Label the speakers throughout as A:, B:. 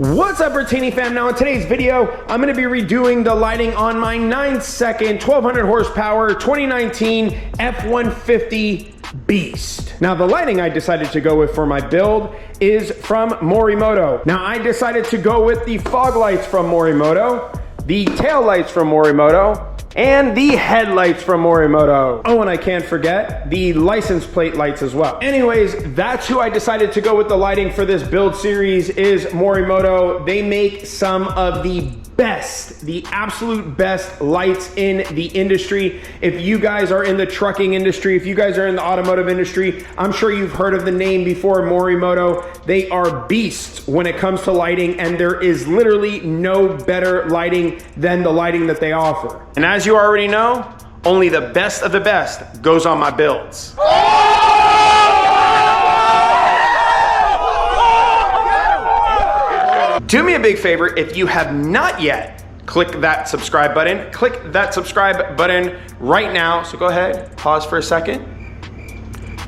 A: What's up, Bertini fam? Now in today's video, I'm going to be redoing the lighting on my 9-second, 1200 horsepower 2019 F150 Beast. Now the lighting I decided to go with for my build is from Morimoto. Now I decided to go with the fog lights from Morimoto, the tail lights from Morimoto, and the headlights from Morimoto. Oh, and I can't forget the license plate lights as well. Anyways, that's who I decided to go with the lighting for this build series is Morimoto. They make some of the best, the absolute best lights in the industry. If you guys are in the trucking industry, if you guys are in the automotive industry, I'm sure you've heard of the name before, Morimoto. They are beasts when it comes to lighting, and there is literally no better lighting than the lighting that they offer. And as you already know, only the best of the best goes on my builds. Do me a big favor, if you have not yet, click that subscribe button. Click that subscribe button right now. So go ahead, pause for a second.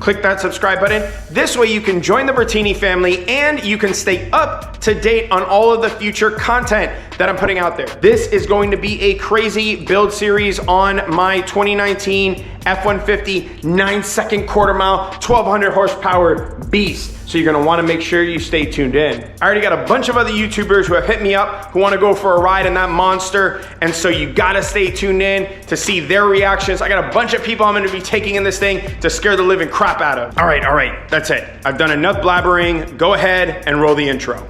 A: Click that subscribe button. This way you can join the Bertini family and you can stay up to date on all of the future content that I'm putting out there. This is going to be a crazy build series on my 2019 F150 9-second quarter mile 1200 horsepower beast. So you're gonna wanna make sure you stay tuned in. I already got a bunch of other YouTubers who have hit me up who wanna go for a ride in that monster, and so you gotta stay tuned in to see their reactions. I got a bunch of people I'm gonna be taking in this thing to scare the living crap out of. All right, that's it. I've done enough blabbering. Go ahead and roll the intro.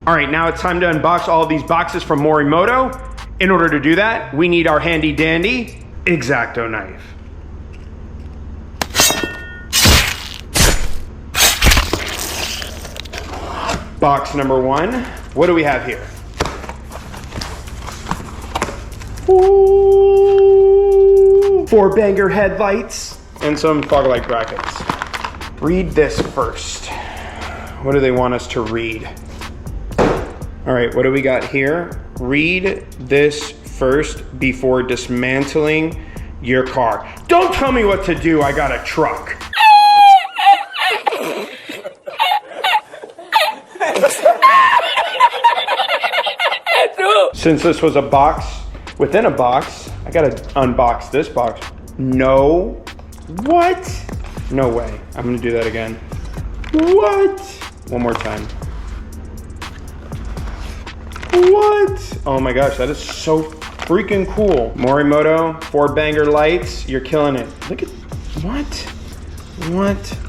A: All right, now it's time to unbox all of these boxes from Morimoto. In order to do that, we need our handy dandy X-Acto knife. Box number one. What do we have here? Ooh, 4 banger headlights and some fog light brackets. Read this first. What do they want us to read? All right, what do we got here? Read this first before dismantling your car. Don't tell me what to do, I got a truck. Since this was a box within a box, I gotta unbox this box. No, what? No way, I'm gonna do that again. What? One more time. What? Oh my gosh, that is so freaking cool. Morimoto, 4 banger lights. You're killing it. Look at, what?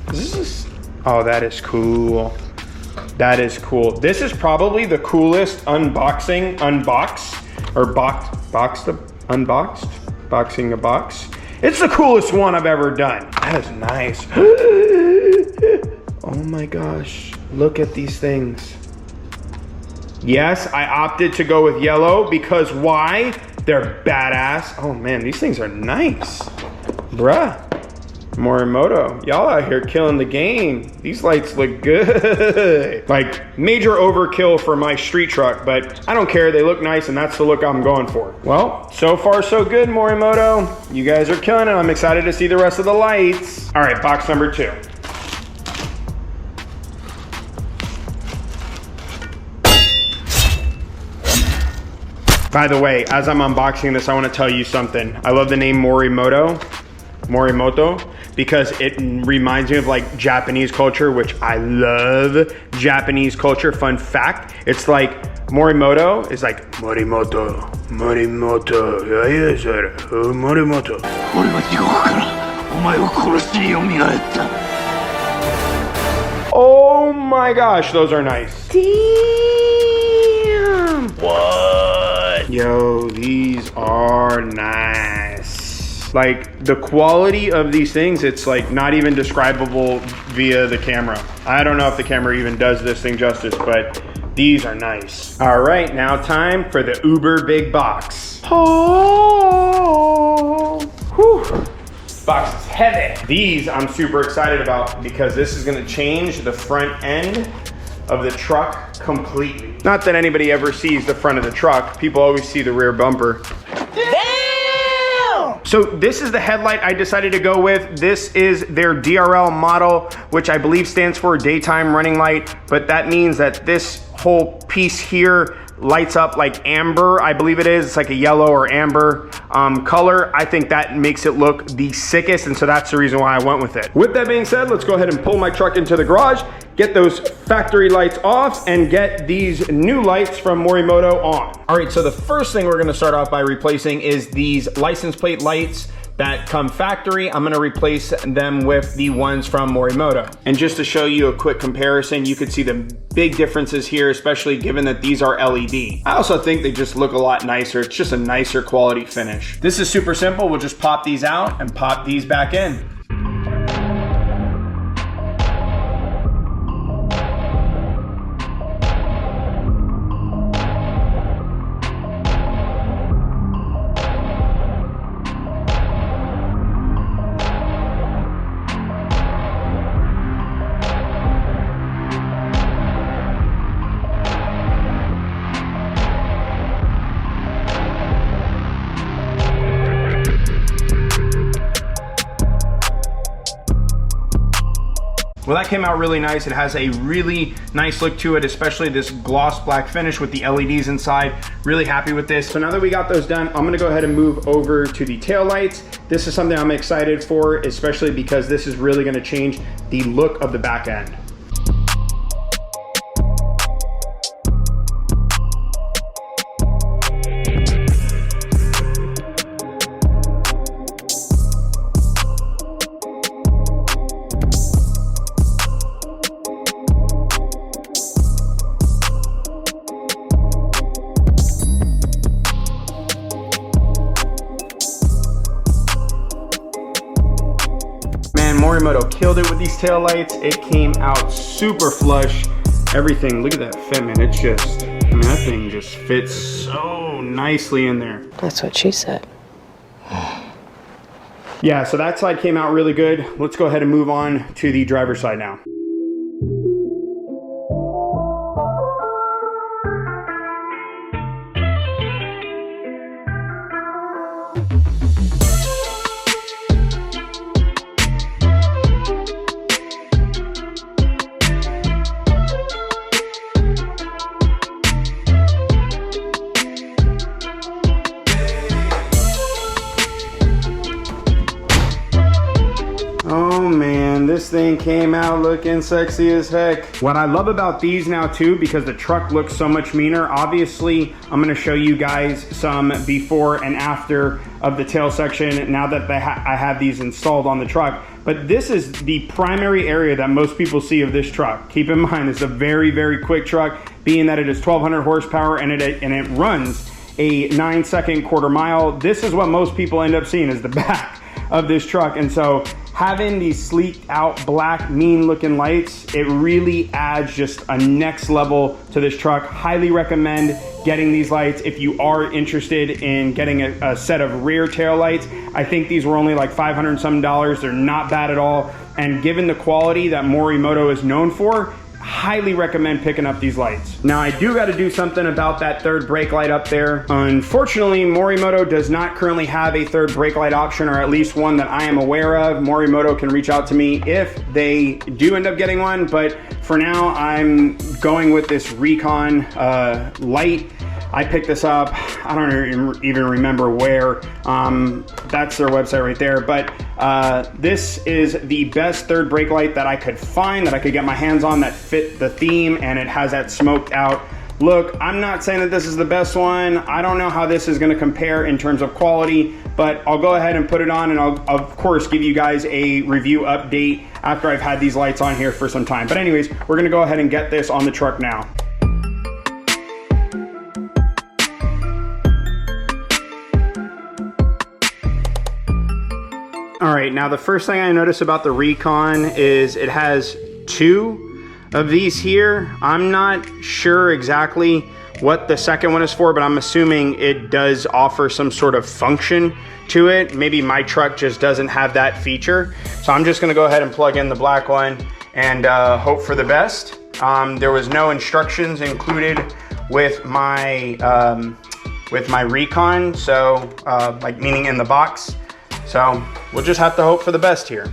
A: This is, oh, that is cool. That is cool. This is probably the coolest boxing a box. It's the coolest one I've ever done. That is nice. Oh my gosh, look at these things. Yes, I opted to go with yellow because why? They're badass. Oh man, these things are nice. Bruh, Morimoto, y'all out here killing the game. These lights look good. Like major overkill for my street truck, but I don't care, they look nice and that's the look I'm going for. Well, so far so good, Morimoto. You guys are killing it. I'm excited to see the rest of the lights. All right, box number 2. By the way, as I'm unboxing this, I want to tell you something. I love the name Morimoto, because it reminds me of like Japanese culture, which I love Japanese culture. Fun fact, it's like Morimoto is like Morimoto. Oh my gosh, those are nice. Damn. What? Yo, these are nice. Like the quality of these things, it's like not even describable via the camera. I don't know if the camera even does this thing justice, but these are nice. All right, now time for the uber big box. Oh, whew. Box is heavy. These I'm super excited about because this is gonna change the front end of the truck completely. Not that anybody ever sees the front of the truck. People always see the rear bumper. Damn! So this is the headlight I decided to go with. This is their DRL model, which I believe stands for daytime running light, but that means that this whole piece here lights up like amber, I believe it is. It's like a yellow or amber color. I think that makes it look the sickest, and so that's the reason why I went with it. With that being said, let's go ahead and pull my truck into the garage, get those factory lights off, and get these new lights from Morimoto on. All right, so the first thing we're gonna start off by replacing is these license plate lights that come factory. I'm gonna replace them with the ones from Morimoto. And just to show you a quick comparison, you could see the big differences here, especially given that these are LED. I also think they just look a lot nicer. It's just a nicer quality finish. This is super simple. We'll just pop these out and pop these back in. Well, that came out really nice. It has a really nice look to it, especially this gloss black finish with the LEDs inside. Really happy with this. So now that we got those done, I'm gonna go ahead and move over to the tail lights. This is something I'm excited for, especially because this is really gonna change the look of the back end. Morimoto killed it with these tail lights. It came out super flush. Everything, look at that fitment. It's just, I mean, that thing just fits so nicely in there.
B: That's what she said.
A: Yeah, so that side came out really good. Let's go ahead and move on to the driver's side now. Oh man, this thing came out looking sexy as heck. What I love about these now too, because the truck looks so much meaner, obviously I'm gonna show you guys some before and after of the tail section now that I have these installed on the truck. But this is the primary area that most people see of this truck. Keep in mind, it's a very, very quick truck, being that it is 1200 horsepower and it runs a 9-second quarter mile. This is what most people end up seeing is the back of this truck. And so having these sleeked out black mean looking lights, it really adds just a next level to this truck. Highly recommend getting these lights if you are interested in getting a set of rear tail lights. I think these were only like $500 and some. They're not bad at all. And given the quality that Morimoto is known for, highly recommend picking up these lights. Now I do got to do something about that third brake light up there. Unfortunately, Morimoto does not currently have a third brake light option, or at least one that I am aware of. Morimoto can reach out to me if they do end up getting one, but for now I'm going with this Recon light. I picked this up, I don't even remember where. That's their website right there. But this is the best third brake light that I could find, that I could get my hands on, that fit the theme, and it has that smoked out look. I'm not saying that this is the best one. I don't know how this is gonna compare in terms of quality, but I'll go ahead and put it on, and I'll of course give you guys a review update after I've had these lights on here for some time. But anyways, we're gonna go ahead and get this on the truck now. All right, now the first thing I notice about the Recon is it has two of these here. I'm not sure exactly what the second one is for, but I'm assuming it does offer some sort of function to it. Maybe my truck just doesn't have that feature. So I'm just gonna go ahead and plug in the black one and hope for the best. There was no instructions included with my Recon, so like meaning in the box. So we'll just have to hope for the best here.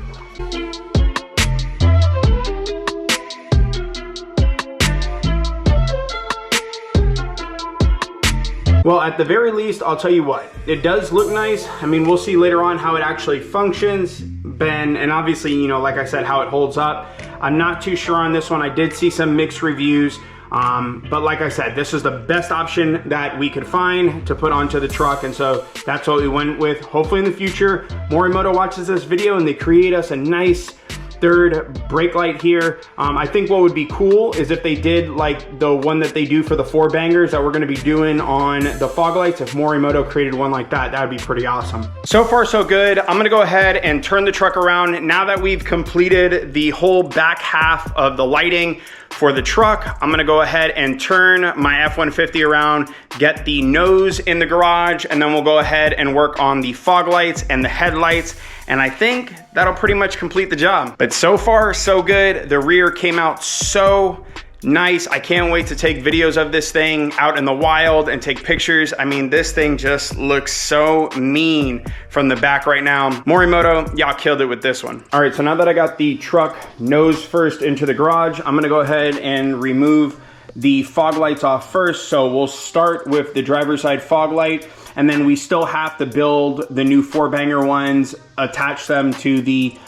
A: Well, at the very least, I'll tell you what, it does look nice. I mean, we'll see later on how it actually functions, and obviously, you know, like I said, how it holds up. I'm not too sure on this one. I did see some mixed reviews, but like I said, this is the best option that we could find to put onto the truck, and so that's what we went with. Hopefully in the future, Morimoto watches this video and they create us a nice third brake light here. I think what would be cool is if they did like the one that they do for the 4 bangers that we're gonna be doing on the fog lights. If Morimoto created one like that, that would be pretty awesome. So far so good. I'm gonna go ahead and turn the truck around. Now that we've completed the whole back half of the lighting for the truck, I'm gonna go ahead and turn my F-150 around, get the nose in the garage, and then we'll go ahead and work on the fog lights and the headlights. And I think that'll pretty much complete the job. But so far, so good. The rear came out so nice. I can't wait to take videos of this thing out in the wild and take pictures. I mean, this thing just looks so mean from the back right now. Morimoto, y'all killed it with this one. All right, so now that I got the truck nose first into the garage, I'm gonna go ahead and remove the fog lights off first. So we'll start with the driver's side fog light, and then we still have to build the new 4-banger ones, attach them to the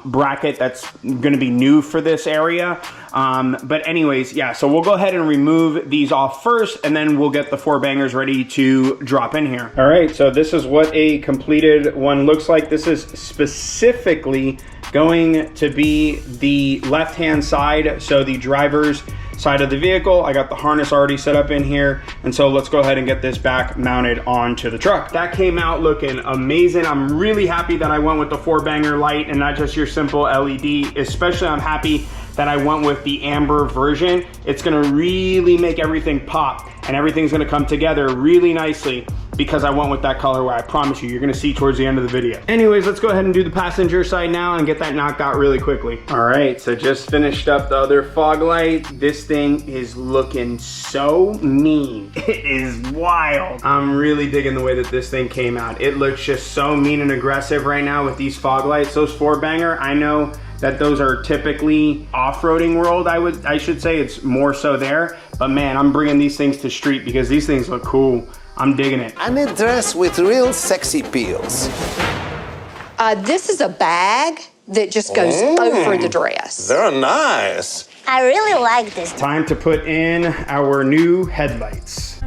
A: bracket that's gonna be new for this area. But anyways, yeah, so we'll go ahead and remove these off first, and then we'll get the 4-bangers ready to drop in here. All right, so this is what a completed one looks like. This is specifically going to be the left-hand side, so the driver's side of the vehicle. I got the harness already set up in here, and so let's go ahead and get this back mounted onto the truck. That came out looking amazing. I'm really happy that I went with the 4-banger light and not just your simple LED. Especially I'm happy that I went with the amber version. It's gonna really make everything pop, and everything's gonna come together really nicely because I went with that colorway. I promise you, you're gonna see towards the end of the video. Anyways, let's go ahead and do the passenger side now and get that knocked out really quickly. All right, so just finished up the other fog light. This thing is looking so mean. It is wild. I'm really digging the way that this thing came out. It looks just so mean and aggressive right now with these fog lights. Those 4-banger, I know that those are typically off-roading world, I should say. It's more so there, but man, I'm bringing these things to street because these things look cool. I'm digging it.
B: And a dress with real sexy peels.
C: This is a bag that just goes over the dress.
B: They're nice.
D: I really like this.
A: Time to put in our new headlights.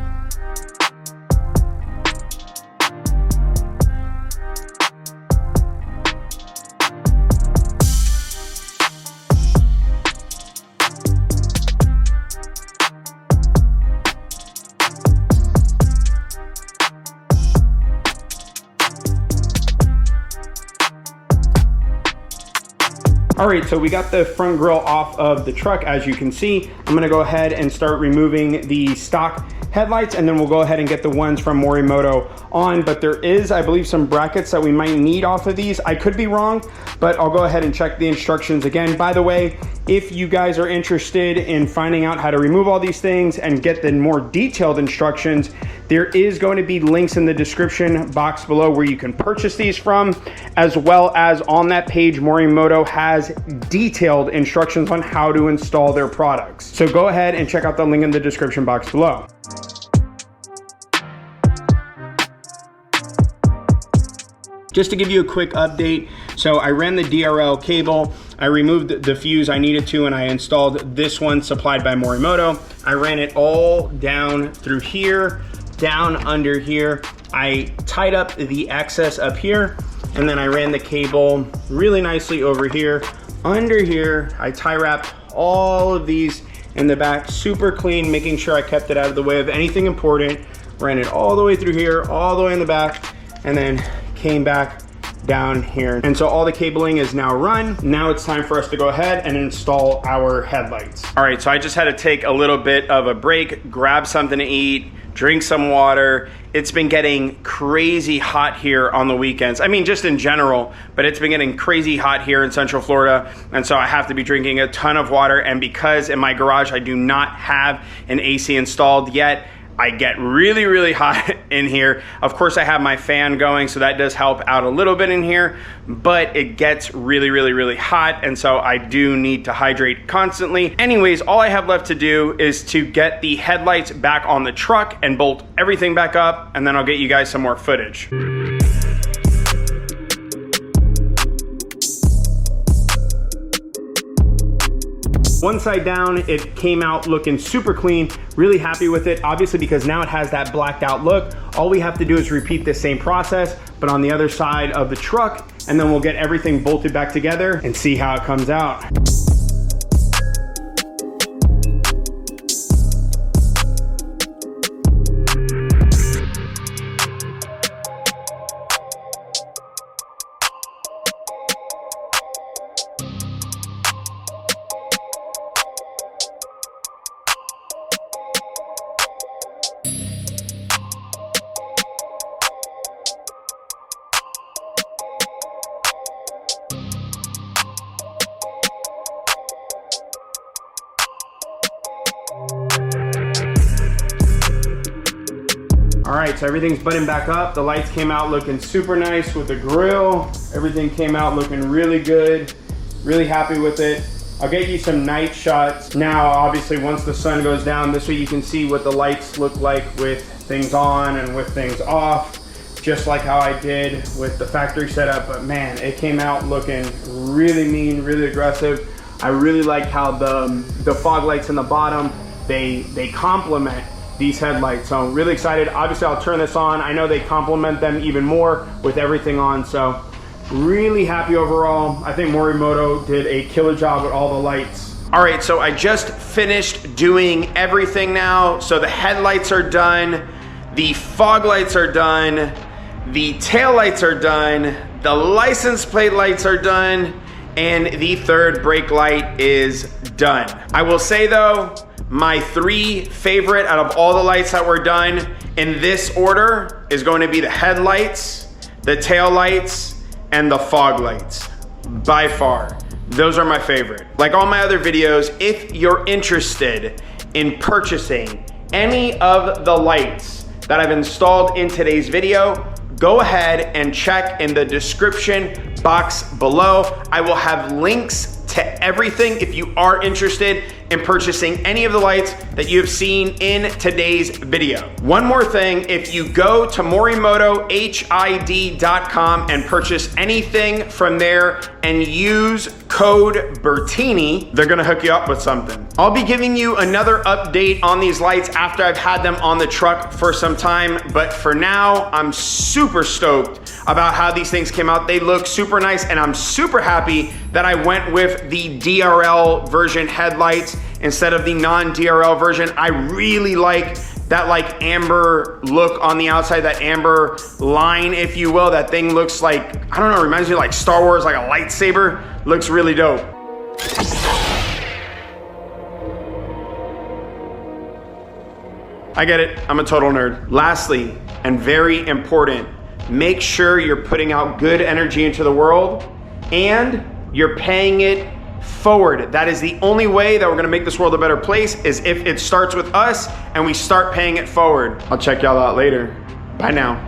A: All right, so we got the front grille off of the truck, as you can see. I'm gonna go ahead and start removing the stock headlights, and then we'll go ahead and get the ones from Morimoto on. But there is, I believe, some brackets that we might need off of these. I could be wrong, but I'll go ahead and check the instructions again. By the way, if you guys are interested in finding out how to remove all these things and get the more detailed instructions, there is going to be links in the description box below where you can purchase these from, as well as on that page, Morimoto has detailed instructions on how to install their products. So go ahead and check out the link in the description box below. Just to give you a quick update, so I ran the DRL cable, I removed the fuse I needed to, and I installed this one supplied by Morimoto. I ran it all down through here, down under here. I tied up the excess up here, and then I ran the cable really nicely over here. Under here, I tie wrapped all of these in the back, super clean, making sure I kept it out of the way of anything important. Ran it all the way through here, all the way in the back, and then came back down here. And so all the cabling is now run. Now it's time for us to go ahead and install our headlights. All right, so I just had to take a little bit of a break, grab something to eat, drink some water. It's been getting crazy hot here on the weekends. I mean, just in general, but it's been getting crazy hot here in Central Florida. And so I have to be drinking a ton of water. And because in my garage, I do not have an AC installed yet, I get really, really hot in here. Of course, I have my fan going, so that does help out a little bit in here, but it gets really, really, really hot, and so I do need to hydrate constantly. Anyways, all I have left to do is to get the headlights back on the truck and bolt everything back up, and then I'll get you guys some more footage. One side down, it came out looking super clean, really happy with it, obviously, because now it has that blacked out look. All we have to do is repeat the same process, but on the other side of the truck, and then we'll get everything bolted back together and see how it comes out. All right, so everything's buttoned back up. The lights came out looking super nice with the grill. Everything came out looking really good. Really happy with it. I'll get you some night shots. Now, obviously, once the sun goes down, this way you can see what the lights look like with things on and with things off, just like how I did with the factory setup. But man, it came out looking really mean, really aggressive. I really like how the fog lights in the bottom, they complement these headlights. So I'm really excited. Obviously, I'll turn this on. I know they complement them even more with everything on. So really happy overall. I think Morimoto did a killer job with all the lights. All right, so I just finished doing everything now. So the headlights are done, the fog lights are done, the tail lights are done, the license plate lights are done, and the third brake light is done. I will say though, my three favorite out of all the lights that were done in this order is going to be the headlights, the tail lights, and the fog lights. By far, those are my favorite. Like all my other videos, if you're interested in purchasing any of the lights that I've installed in today's video, go ahead and check in the description box below. I will have links to everything if you are interested in purchasing any of the lights that you have seen in today's video. One more thing, if you go to morimotohid.com and purchase anything from there and use code Bertini, they're gonna hook you up with something. I'll be giving you another update on these lights after I've had them on the truck for some time, but for now, I'm super stoked about how these things came out. They look super nice, and I'm super happy that I went with the DRL version headlights instead of the non-DRL version. I really like that like amber look on the outside, that amber line, if you will. That thing looks like, I don't know, reminds me of like Star Wars, like a lightsaber. Looks really dope. I get it, I'm a total nerd. Lastly, and very important, make sure you're putting out good energy into the world and you're paying it forward. That is the only way that we're gonna make this world a better place, is if it starts with us and we start paying it forward. I'll check y'all out later. Bye now.